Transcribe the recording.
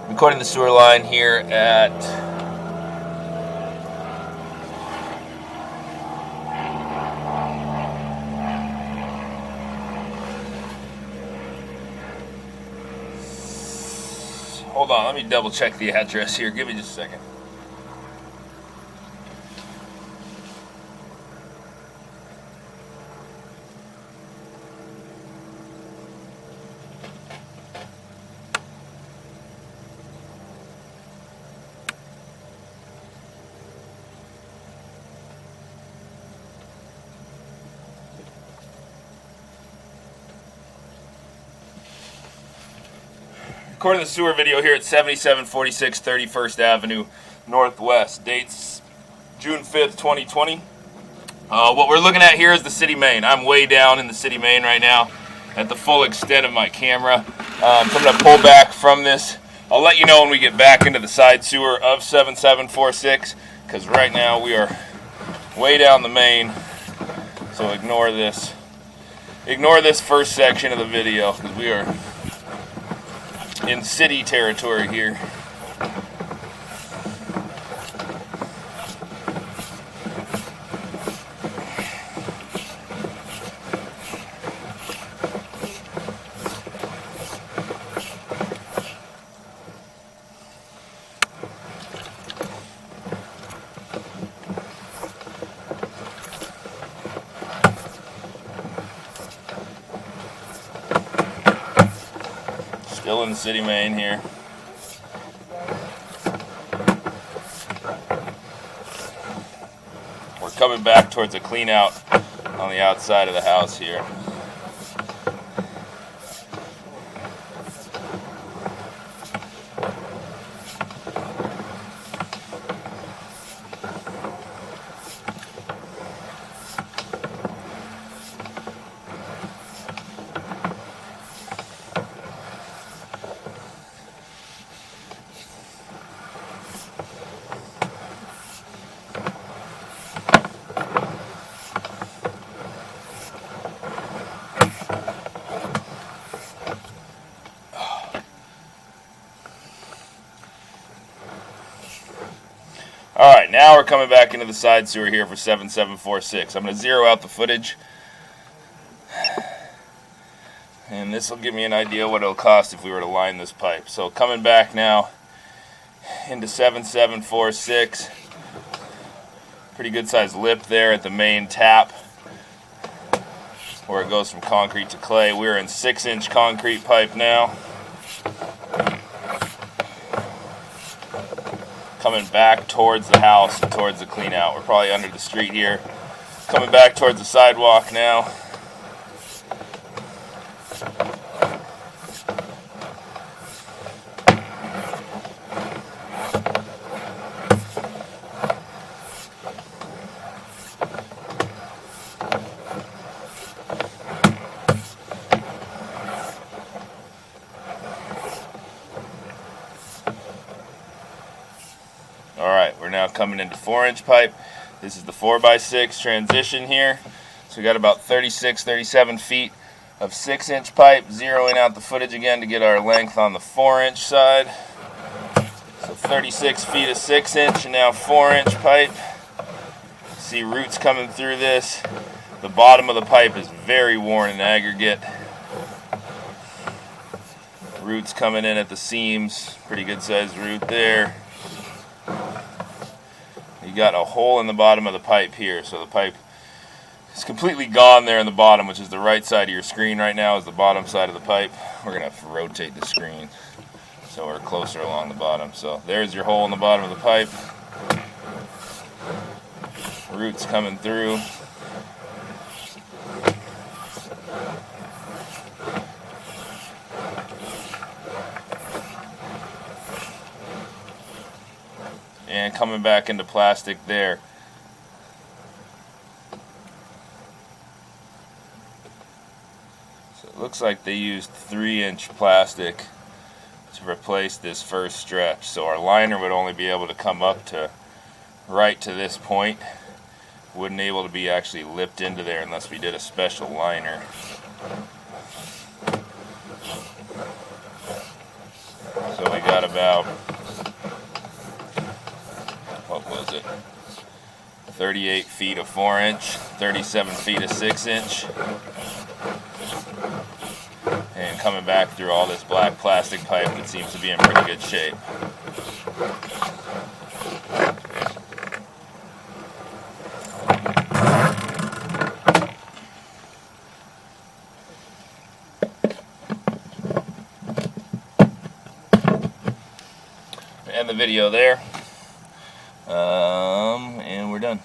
Recording the sewer line here at hold on, let me double check the address here. Give me just a second. Recording the sewer video here at 7746 31st Avenue Northwest. Dates June 5th, 2020. What we're looking at here is the city main. I'm way down in the city main right now at the full extent of my camera. So I'm going to pull back from this. I'll let you know when we get back into the side sewer of 7746, because right now we are way down the main. So ignore this. Ignore this first section of the video, because we are in city territory here. Still in the city main here. We're coming back towards a clean out on the outside of the house here. Alright, now we're coming back into the side sewer here for 7746. I'm going to zero out the footage, and this will give me an idea what it'll cost if we were to line this pipe. So coming back now into 7746. Pretty good sized lip there at the main tap where it goes from concrete to clay. We're in 6-inch concrete pipe now. Coming back towards the house and towards the clean out. We're probably under the street here. Coming back towards the sidewalk now. Alright, we're now coming into 4-inch pipe. This is the 4x6 transition here. So we got about 36, 37 feet of 6-inch pipe. Zeroing out the footage again to get our length on the 4-inch side. So 36 feet of 6-inch and now 4-inch pipe. See roots coming through this. The bottom of the pipe is very worn in aggregate. Roots coming in at the seams. Pretty good sized root there. You got a hole in the bottom of the pipe here, so the pipe is completely gone there in the bottom, which is the right side of your screen right now is the bottom side of the pipe. We're going to have to rotate the screen so we're closer along the bottom. So there's your hole in the bottom of the pipe. Roots coming through. And coming back into plastic there. So it looks like they used 3-inch plastic to replace this first stretch. So our liner would only be able to come up to right to this point. Wouldn't able to be actually lipped into there unless we did a special liner. So we got about about, what was it, 38 feet of 4-inch, 37 feet of 6-inch, and coming back through all this black plastic pipe that seems to be in pretty good shape. End the video there, and we're done.